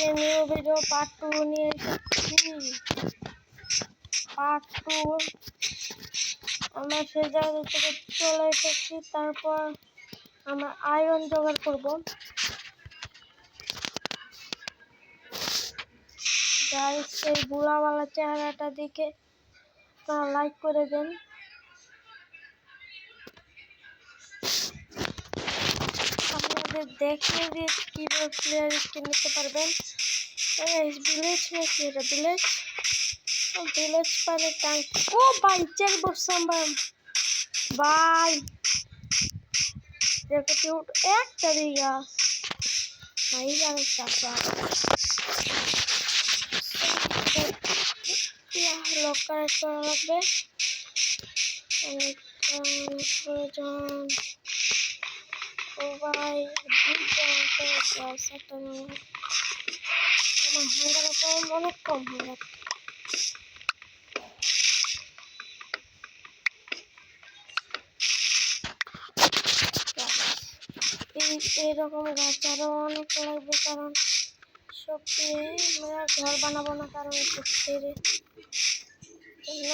আজকে new video part 2 নিয়ে এসেছি। পার্ট 2 আমরা সেই জায়গা থেকে চলে এসেছি। তারপর আমরা আয়রন জোগাড় করব। গাইস, এই বুড়াওয়ালা চেহারাটা দেখে লাইক করে দেন। আপনাদের দেখিয়ে দিয়ে কিভাবে প্লেয়ার স্কিন নিতে পারবেন। ভিলেজ নাকি এটা? ভিলেজ ভিলেজ পারে টাইম। ও ভাই, চেক বসলাম ভাই। দেখো একটা দিঘা ভাই, আরেকটা লকার করা লাগবে। প্রয়োজন ও ভাই, আমার হাঙ্গার কম, অনেক কম হাঙ্গার। এইরকম গাছ আরো অনেক লাগবে, কারণ সব আমরা ঘর বানাবো না, কারণ একটু ছেড়ে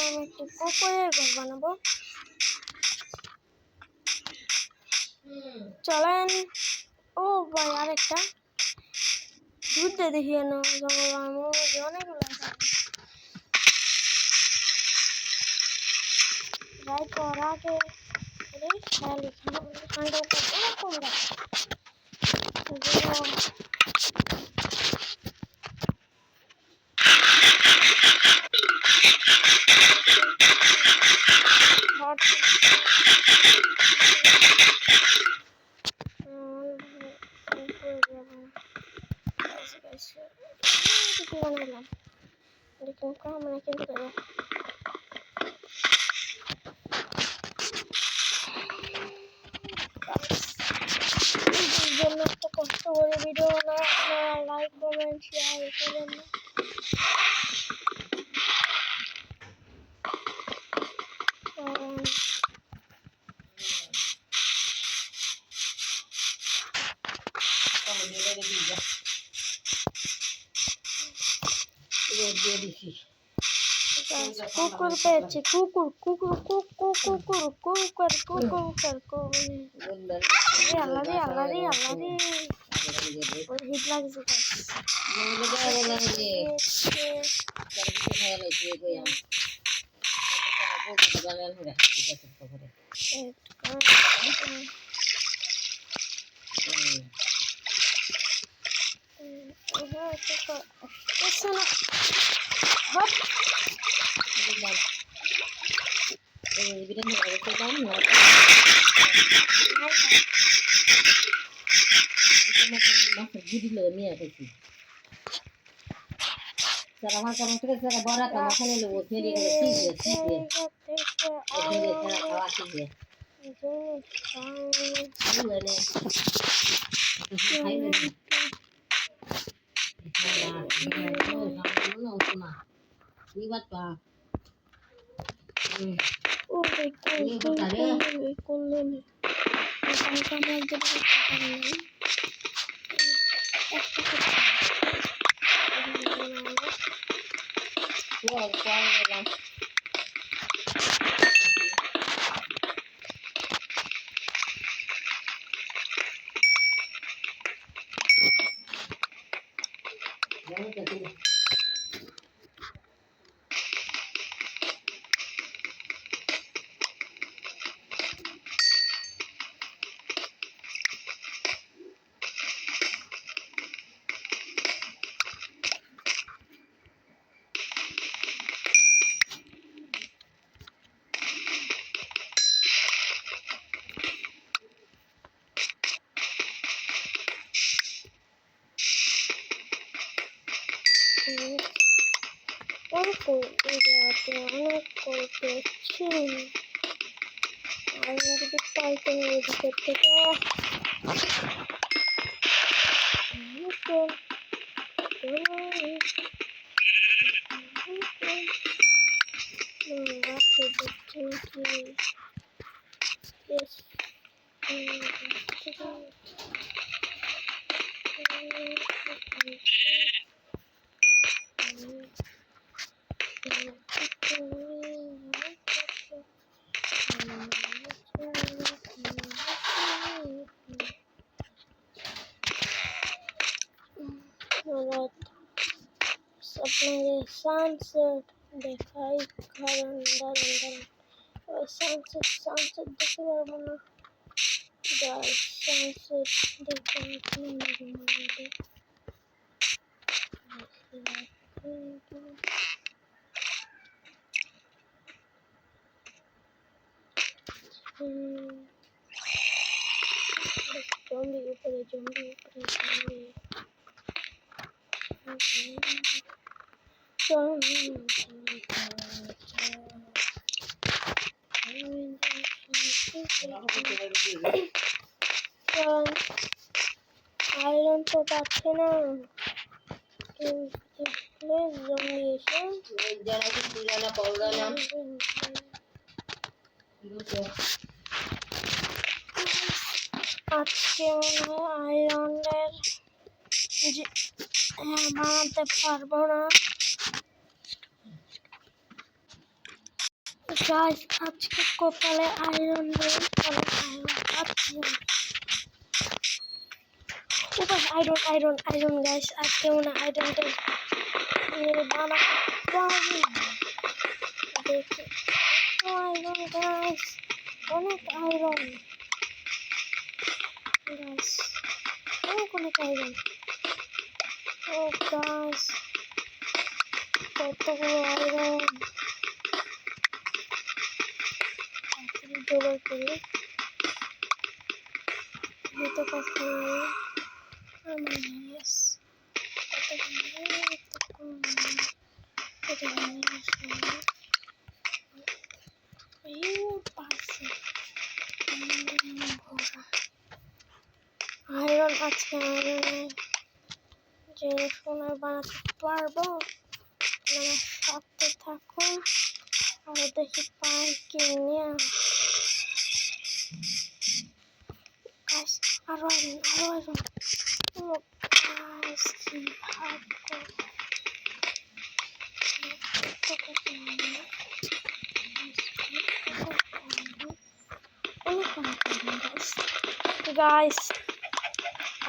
আমি একটু কুকুরের ঘর বানাবো। চলেন। ও ভাই, আরেকটা দুধ দেখিয়ে না অনেকগুলো যাই কর আগে এরকম গাছ। বানালাম এরকম আমরা কিন্তু জন্য একটা কষ্ট করে ভিডিও না, আপনারা লাইক কমেন্ট শেয়ার করেন না। কুকুর পেয়েছি, কুকুর কুকুর কুকুর কুকুর কুকুর কুকুর কুকুর আল্লাহ আল্লাহ আল্লাহ ওর হিট লাগছে। আমার কাছে বড় কাম খেলে লোক খেলে খাওয়া শিখে অনেক করতেছি। আমি যদি পাইতে ভিতর থেকে রাত আপনাদের সানসেট দেখাই কারণ দাঁড়ান সানসেট দেখতে পারবো না গাইস সানসেট দেখতে জম্বি উপরে আয়রন তো পাচ্ছে না জম্বি এসে যারা কি পুরানা পাউডার নাম আজকে মনে হয় আয়রনের বানাতে পারবো না গাইস আজকে কপালে আয়রন নেই কারণ আয়রন পাচ্ছি না আয়রন গাইস আজকে মনে হয় আয়রনটা বানাতে পারবো দেখি আয়রন গাইস অনেক আয়রন গাইস অনেক আয়রন ও গাইস কতগুলো আয়রন জোগাড় করে দিতে পারছি আমার ইয়েস আয়রন আজকে আয়রনে যে সোনার বানাতে পারবো আমার সাথে থাকুন আর দেখি পাই কিনে আরো আয়রন ও গাইস কি ভাগ্য গাইস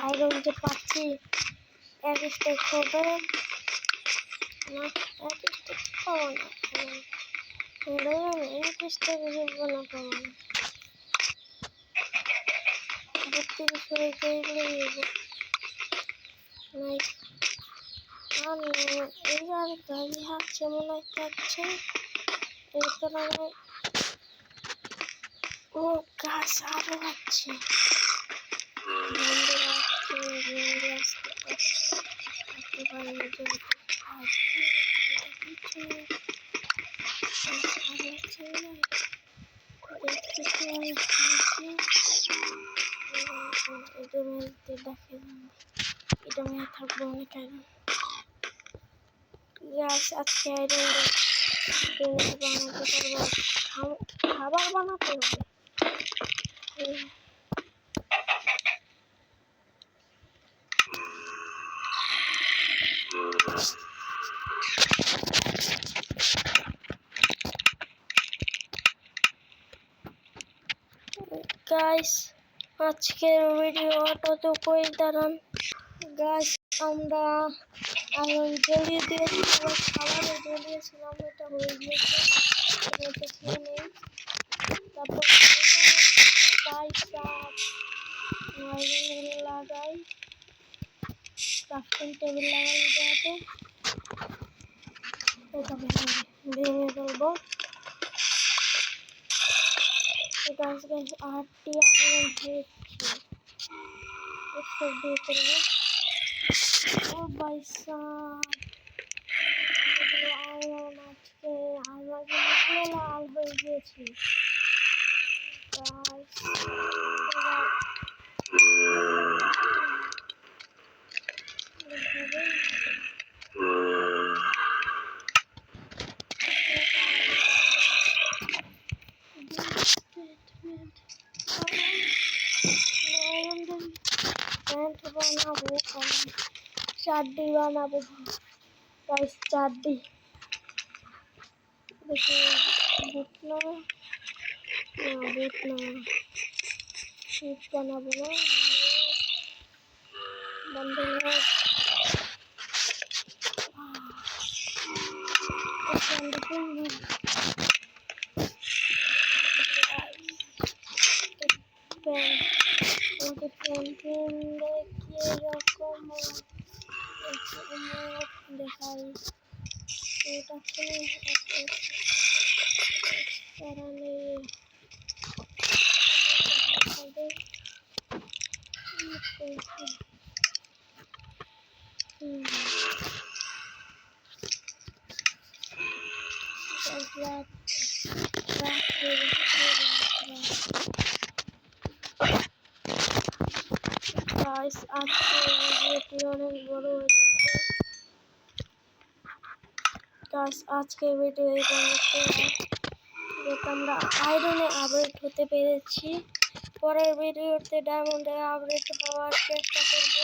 আয়রন যে পাচ্ছি এক স্টেক হবে না এক স্টেক পাবো না এক স্টেক পাবো না 32 হয়ে গেলে নাই এই আর গাড়ি হাঁটছে মনে হচ্ছে এই কারণে ও গাছ আরো আছে এটা মেয়ে থাকবো অনেক আয়রন গ্যাস আজকে আয়রন বানাতে পারবো খাবার বানাতে হবে গাইস আজকের ভিডিওটা তো কই দাঁড়ান গাইস আমরা আয়রন জ্বালিয়ে দিয়েছিলাম খাবারে জ্বালিয়েছিলাম এটা হয়ে গিয়েছে এটা খেয়ে নেই তারপর আয়রন লাগাই ক্রাফটিং টেবিল লাগাই দেওয়াতে এটা ভেঙে ফেলবো এটা আজকে 8টি আয়রন হয়েছে একটু দিয়ে করবো ও বাইসা আয়রন আজকে আমাকে লাল হয়ে গিয়েছে বানাবো 4D বানাবো গাইস 4D দেখি বুট না শীত বানাবো না বন্ধ আমাকে পেন্টিং দেখিয়ে এরকম দেখাই এটা গাইস আজকে ভিডিওটি অনেক বড় হয়ে যাচ্ছে গাইস আজকে ভিডিও এই পর্যন্ত আমরা আয়রনে আপডেট হতে পেরেছি পরের ভিডিওতে ডায়মন্ডে আপডেট হওয়ার চেষ্টা করব